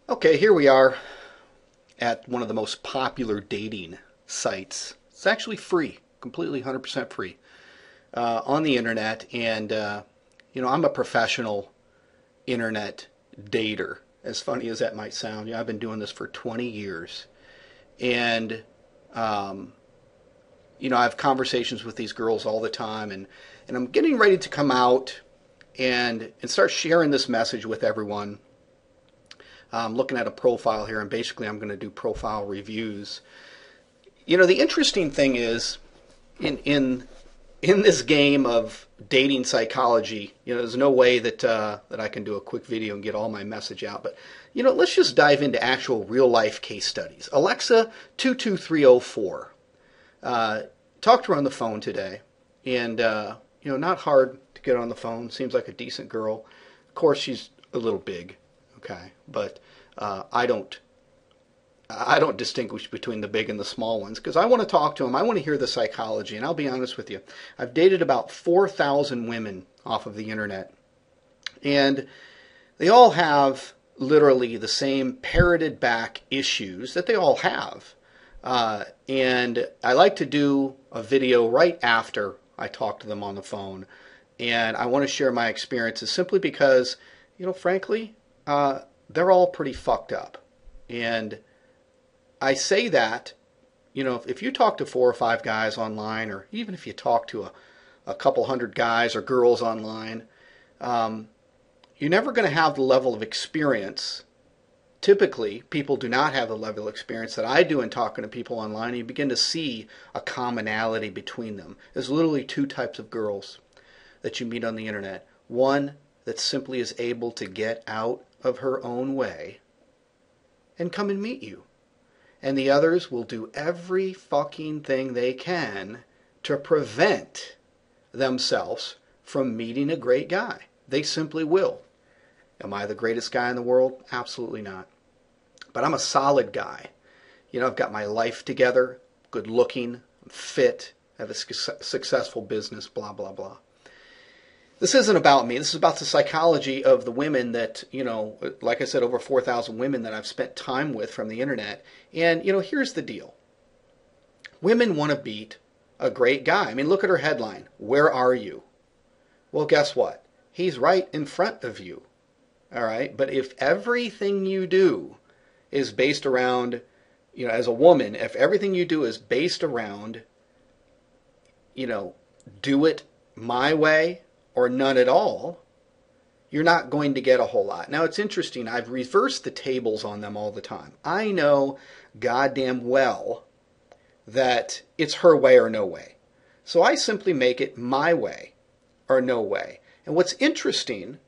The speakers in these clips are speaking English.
Okay, here we are at one of the most popular dating sites. It's actually free, completely 100% free on the internet. And, I'm a professional internet dater, as funny as that might sound. I've been doing this for 20 years. And, um, I have conversations with these girls all the time. And I'm getting ready to come out and start sharing this message with everyone. I'm looking at a profile here, and basically I'm going to do profile reviews. The interesting thing is, in this game of dating psychology, there's no way that I can do a quick video and get all my message out. But let's just dive into actual real life case studies. Alexa 22304. Talked to her on the phone today, and not hard to get on the phone. Seems like a decent girl. Of course, she's a little big. Okay, but I don't distinguish between the big and the small ones because I want to talk to them. I want to hear the psychology, and I'll be honest with you. I've dated about 4,000 women off of the internet, and they all have literally the same parroted back issues that they all have. And I like to do a video right after I talk to them on the phone, and I want to share my experiences simply because, frankly, they're all pretty fucked up. And I say that, if you talk to 4 or 5 guys online, or even if you talk to a couple hundred guys or girls online, you're never going to have the level of experience. Typically, people do not have the level of experience that I do in talking to people online, and you begin to see a commonality between them. There's literally 2 types of girls that you meet on the internet. One that simply is able to get out of her own way and come and meet you. And the others will do every fucking thing they can to prevent themselves from meeting a great guy. They simply will. Am I the greatest guy in the world? Absolutely not. But I'm a solid guy. I've got my life together, good looking, I'm fit, I have a successful business, blah, blah, blah. This isn't about me. This is about the psychology of the women that, like I said, over 4,000 women that I've spent time with from the internet. And, here's the deal. Women want to beat a great guy. I mean, look at her headline. Where are you? Well, guess what? He's right in front of you. All right? But if everything you do is based around, as a woman, if everything you do is based around, do it my way, or none at all, you're not going to get a whole lot. Now, it's interesting. I've reversed the tables on them all the time. I know goddamn well that it's her way or no way. So I simply make it my way or no way. And what's interesting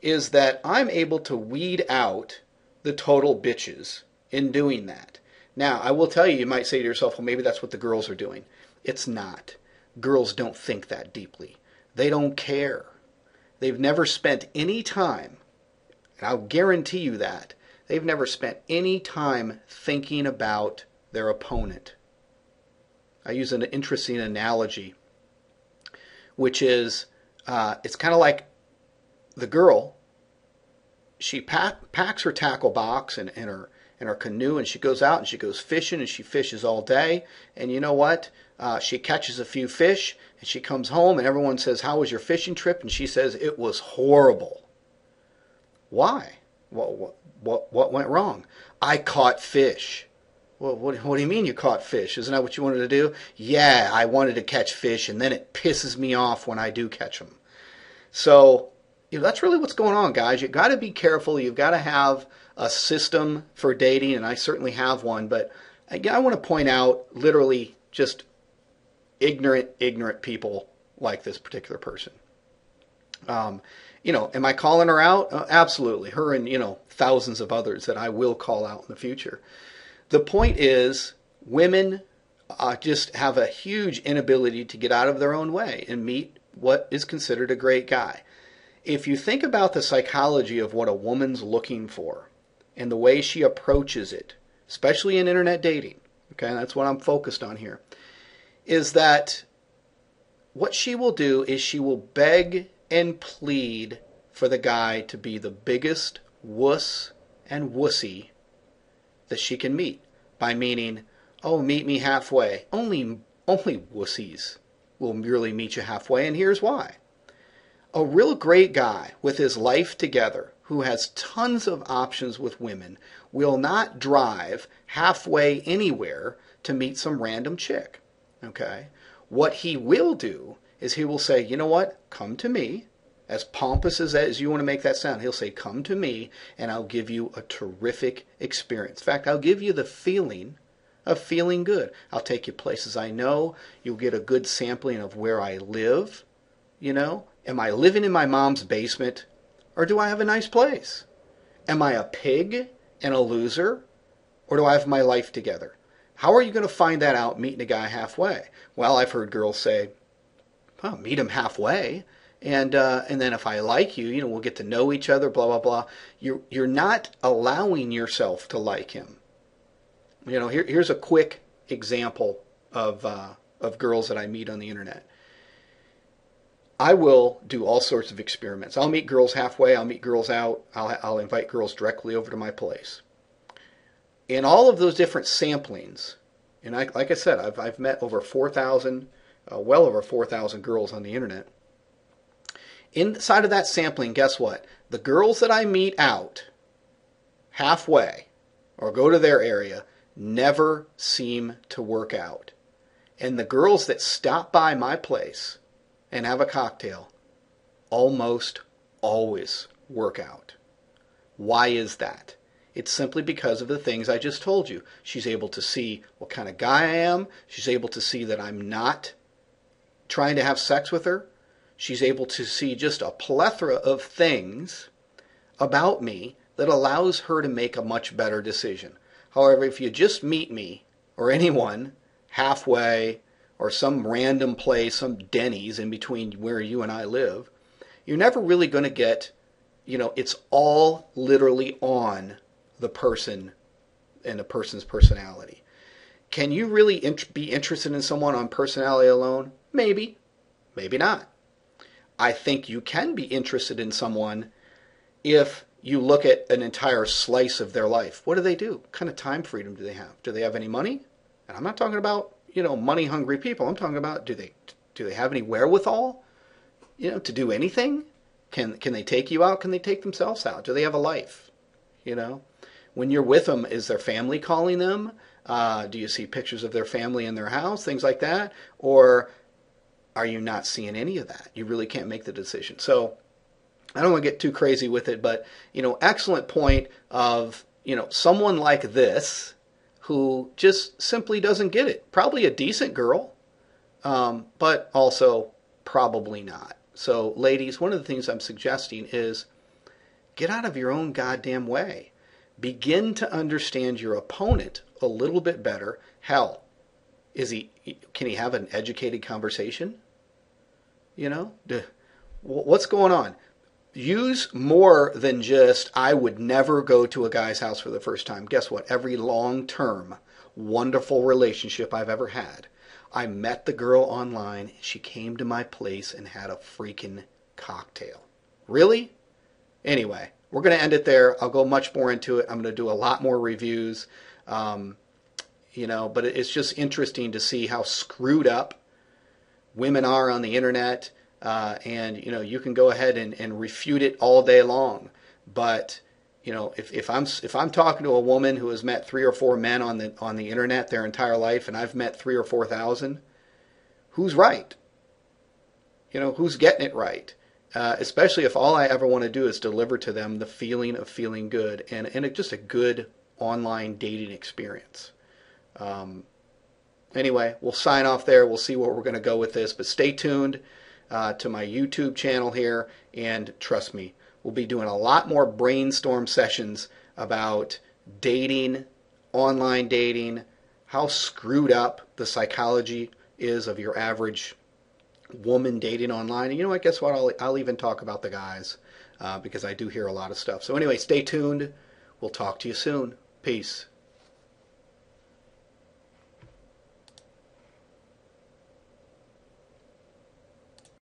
is that I'm able to weed out the total bitches in doing that. Now, I will tell you, you might say to yourself, well, maybe that's what the girls are doing. It's not. Girls don't think that deeply. They don't care. They've never spent any time, and I'll guarantee you that, they've never spent any time thinking about their opponent. I use an interesting analogy, which is, it's kind of like the girl, she packs her tackle box and her canoe, and she goes out and she goes fishing, and she fishes all day. And you know what? She catches a few fish, and she comes home, and everyone says, "How was your fishing trip?" And she says, "It was horrible." Why? What went wrong? I caught fish. Well, what do you mean you caught fish? Isn't that what you wanted to do? Yeah, I wanted to catch fish, and then it pisses me off when I do catch them. So, that's really what's going on, guys. You've got to be careful. You've got to have a system for dating, and I certainly have one. But again, I want to point out literally just ignorant people like this particular person. Am I calling her out? Absolutely. Her and, thousands of others that I will call out in the future. The point is, women just have a huge inability to get out of their own way and meet what is considered a great guy. If you think about the psychology of what a woman's looking for and the way she approaches it, especially in internet dating, okay, that's what I'm focused on here, is that what she will do is she will beg and plead for the guy to be the biggest wuss and wussy that she can meet by meaning, oh, meet me halfway. Only wussies will really meet you halfway, and here's why. A real great guy with his life together who has tons of options with women will not drive halfway anywhere to meet some random chick. Okay? What he will do is he will say, you know what? Come to me. As pompous as you want to make that sound, he'll say, come to me and I'll give you a terrific experience. In fact, I'll give you the feeling of feeling good. I'll take you places I know. You'll get a good sampling of where I live. You know, am I living in my mom's basement or do I have a nice place? Am I a pig and a loser or do I have my life together? How are you going to find that out meeting a guy halfway? Well, I've heard girls say, oh, meet him halfway. And then if I like you, we'll get to know each other, blah, blah, blah. You're not allowing yourself to like him. Here's a quick example of girls that I meet on the internet. I will do all sorts of experiments. I'll meet girls halfway. I'll meet girls out. I'll invite girls directly over to my place. In all of those different samplings, and like I said, I've met over 4,000, well over 4,000 girls on the internet. Inside of that sampling, guess what? The girls that I meet out halfway or go to their area never seem to work out. And the girls that stop by my place and have a cocktail almost always work out. Why is that? It's simply because of the things I just told you. She's able to see what kind of guy I am. She's able to see that I'm not trying to have sex with her. She's able to see just a plethora of things about me that allows her to make a much better decision. However, if you just meet me or anyone halfway or some random place, some Denny's in between where you and I live, you're never really going to get, it's all literally on the person and the person's personality. Can you really be interested in someone on personality alone? Maybe. Maybe not. I think you can be interested in someone if you look at an entire slice of their life. What do they do? What kind of time freedom do they have? Do they have any money? And I'm not talking about, money-hungry people. I'm talking about do they have any wherewithal, to do anything? Can they take you out? Can they take themselves out? Do they have a life? When you're with them, is their family calling them? Do you see pictures of their family in their house? Things like that? Or are you not seeing any of that? You really can't make the decision. So I don't want to get too crazy with it, but, excellent point of, someone like this who just simply doesn't get it. Probably a decent girl, but also probably not. So ladies, one of the things I'm suggesting is get out of your own goddamn way. Begin to understand your opponent a little bit better. Hell, can he have an educated conversation? What's going on? Use more than just, I would never go to a guy's house for the first time. Guess what? Every long-term, wonderful relationship I've ever had, I met the girl online, she came to my place and had a freaking cocktail. Really? Anyway, we're going to end it there. I'll go much more into it. I'm going to do a lot more reviews. But it's just interesting to see how screwed up women are on the internet. And you can go ahead and refute it all day long, but if I'm talking to a woman who has met 3 or 4 men on the internet their entire life, and I've met 3 or 4,000, who's right? Who's getting it right? Especially if all I ever want to do is deliver to them the feeling of feeling good and just a good online dating experience. Anyway, we'll sign off there. We'll see where we're going to go with this, but stay tuned to my YouTube channel here, and trust me, we'll be doing a lot more brainstorm sessions about dating, online dating, how screwed up the psychology is of your average woman dating online. And what? Guess what? I'll even talk about the guys because I do hear a lot of stuff. So anyway, stay tuned. We'll talk to you soon. Peace.